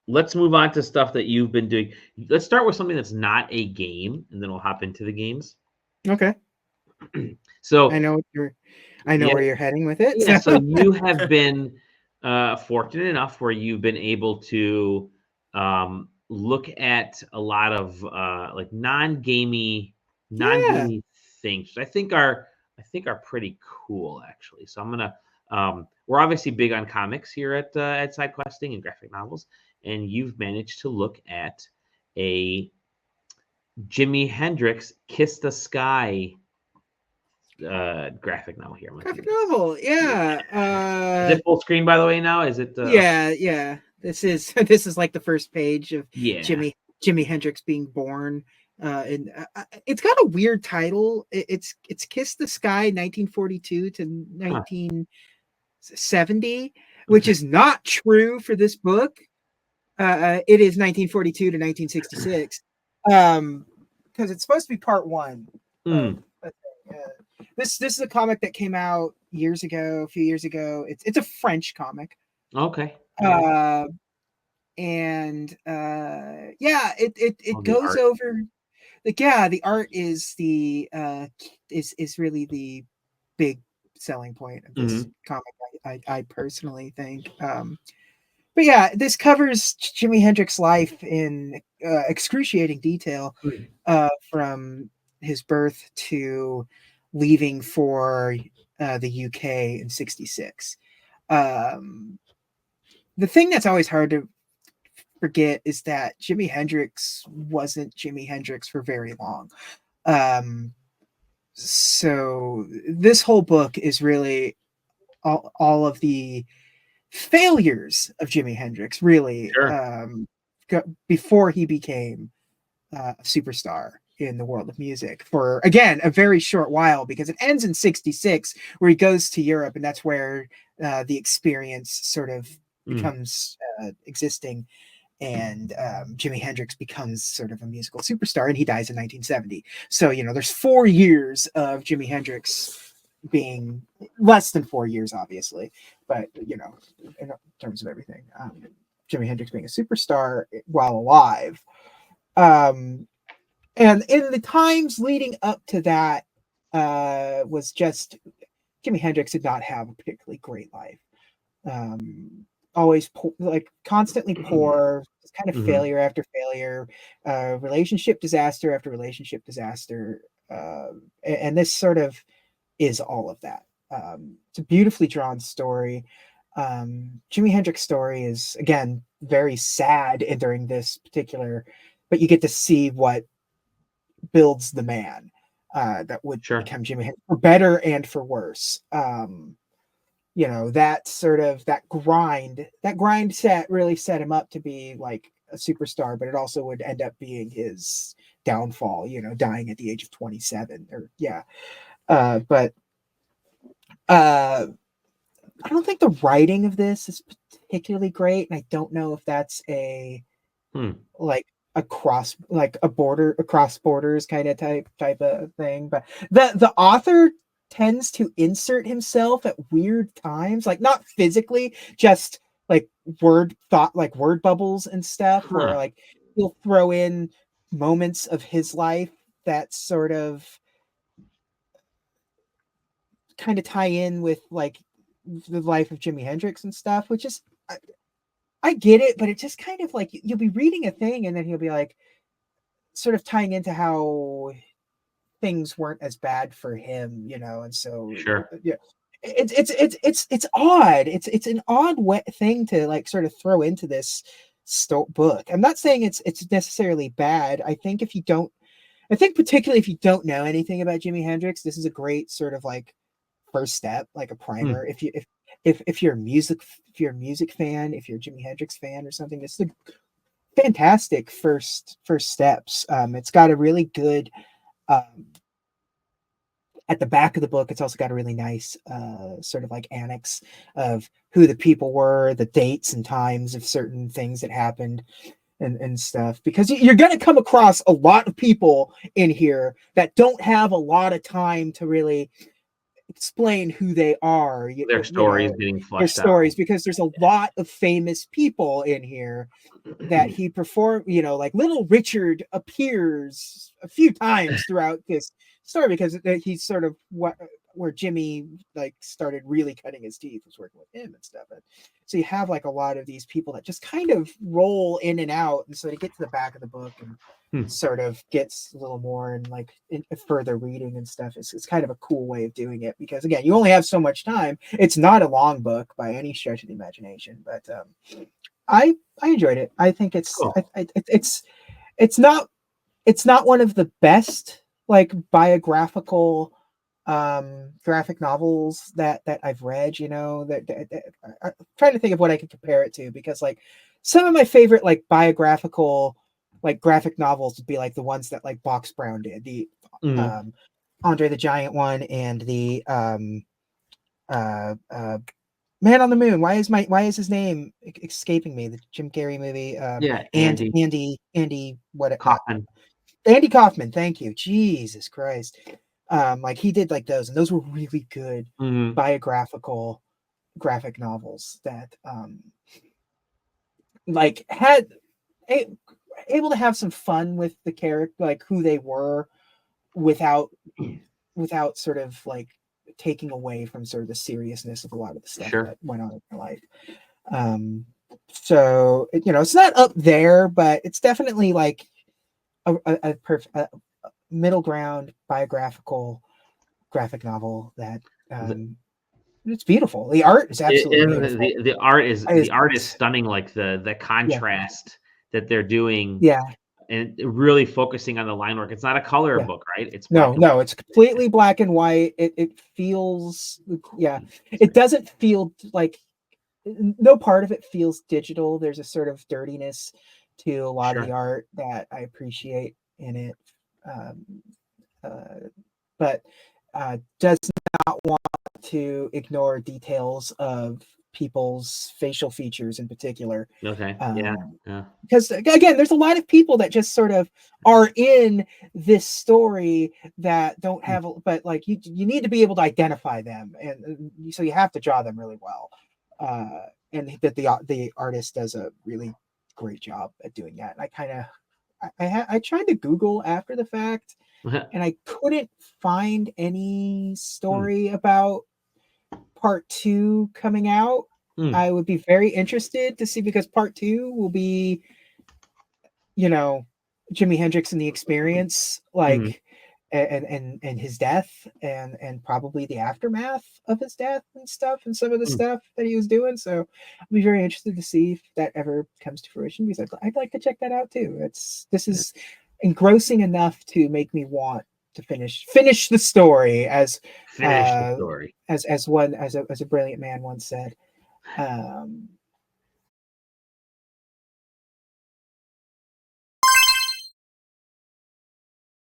let's move on to stuff that you've been doing. Let's start with something that's not a game, and then we'll hop into the games. Okay. So, I know yeah, where you're heading with it. yeah. So So you have been fortunate enough where you've been able to look at a lot of like yeah. non-gamey things, which I think are pretty cool actually. So I'm gonna we're obviously big on comics here at SideQuesting and graphic novels, and you've managed to look at a Jimi Hendrix "Kiss the Sky" graphic novel here. Graphic novel. Yeah. Yeah. Is it full screen by the way now? Is it Yeah, yeah. This is this is like the first page of yeah. Jimi Hendrix being born. And it's got a weird title. It's Kiss the Sky 1942 to Huh. 1970, which Okay. is not true for this book. It is 1942 to 1966. Because it's supposed to be part one of Mm, a thing. This is a comic that came out years ago, a few years ago. It's a French comic. okay. All right. Uh, and yeah, it Oh, the goes art. over like yeah, the art is the is really the big selling point of this Mhm. comic. I personally think. But yeah, this covers Jimi Hendrix's life in excruciating detail, Mm. from his birth to leaving for the UK in '66. Um, the thing that's always hard to forget is that Jimi Hendrix wasn't Jimi Hendrix for very long. Um, so this whole book is really all of the failures of Jimi Hendrix, really, Sure. before he became a superstar in the world of music for, again, a very short while, because it ends in '66 where he goes to Europe, and that's where the experience sort of Mm. becomes existing, and Jimi Hendrix becomes sort of a musical superstar, and he dies in 1970. So, there's 4 years of Jimi Hendrix being, less than 4 years, obviously, but, in terms of everything, Jimi Hendrix being a superstar while alive. Um, and in the times leading up to that, was just Jimi Hendrix did not have a particularly great life. Always like constantly poor, just kind of Mhm. failure after failure, relationship disaster after relationship disaster, and this sort of is all of that. It's a beautifully drawn story. Jimi Hendrix's story is, again, very sad during this particular, but you get to see what builds the man that would Sure. become Jimi Hendrix, for better and for worse. That sort of that grind set really set him up to be like a superstar, but it also would end up being his downfall, dying at the age of 27, or yeah. But uh I don't think the writing of this is particularly great, and I don't know if that's Hmm. like across borders kind of type of thing. But the author tends to insert himself at weird times, like not physically, just like word bubbles and stuff, where Huh. like he'll throw in moments of his life that sort of kind of tie in with like the life of Jimi Hendrix and stuff, which is, I get it, but it just kind of like you'll be reading a thing, and then he'll be like sort of tying into how things weren't as bad for him, and so Sure. yeah, it's odd. It's an odd thing to like sort of throw into this book. I'm not saying it's necessarily bad. I think particularly if you don't know anything about Jimi Hendrix, this is a great sort of like first step, like a Hmm. primer. If you're a music fan, if you're a Jimi Hendrix fan or something, this is a fantastic first steps. It's got a really good, um, at the back of the book, it's also got a really nice sort of like annex of who the people were, the dates and times of certain things that happened, and stuff, because you're going to come across a lot of people in here that don't have a lot of time to really explain who they are, Their you stories know, getting their flushed out. stories, because there's a lot of famous people in here that he performed, you know, like Little Richard appears a few times throughout this story, because he's sort of where Jimmy like started really cutting his teeth was working with him and stuff. And so you have like a lot of these people that just kind of roll in and out, and so to get to the back of the book and sort of gets a little more and like in further reading and stuff, it's kind of a cool way of doing it, because again, you only have so much time. It's not a long book by any stretch of the imagination, but I enjoyed it. I think it's Cool. it's not one of the best like biographical graphic novels that I've read, you know, that I'm trying to think of what I could compare it to, because like some of my favorite like biographical like graphic novels would be like the ones that like Box Brown did, the Andre the Giant one, and the Man on the Moon. Why is his name escaping me? The Jim Carrey movie. Yeah, And Andy Andy what Kaufman. Andy Kaufman. Thank you. Jesus Christ. Like he did like those, and those were really good biographical graphic novels that like had able to have some fun with the character, like who they were, without sort of like taking away from sort of the seriousness of a lot of the stuff that went on in their life. So you know, it's not up there, but it's definitely like a perfect middle ground biographical graphic novel that it's beautiful. The art is absolutely beautiful. The art is stunning. Like the contrast that they're doing, and really focusing on the line work. It's not a color book, right? It's no, it's completely black and white. It feels, it doesn't feel like, no part of it feels digital. There's a sort of dirtiness to a lot of the art that I appreciate in it, but does not want to ignore details of people's facial features in particular. Because again, there's a lot of people that just sort of are in this story that don't have, but like you need to be able to identify them, and so you have to draw them really well. And that the artist does a really great job at doing that. And I tried to Google after the fact, and I couldn't find any story about part 2 coming out. I would be very interested to see, because part 2 will be, you know, Jimi Hendrix and the Experience, like and his death, and probably the aftermath of his death and stuff, and some of the stuff that he was doing. So I'll be very interested to see if that ever comes to fruition, because I'd like to check that out too. This is engrossing enough to make me want to finish the story, as a brilliant man once said.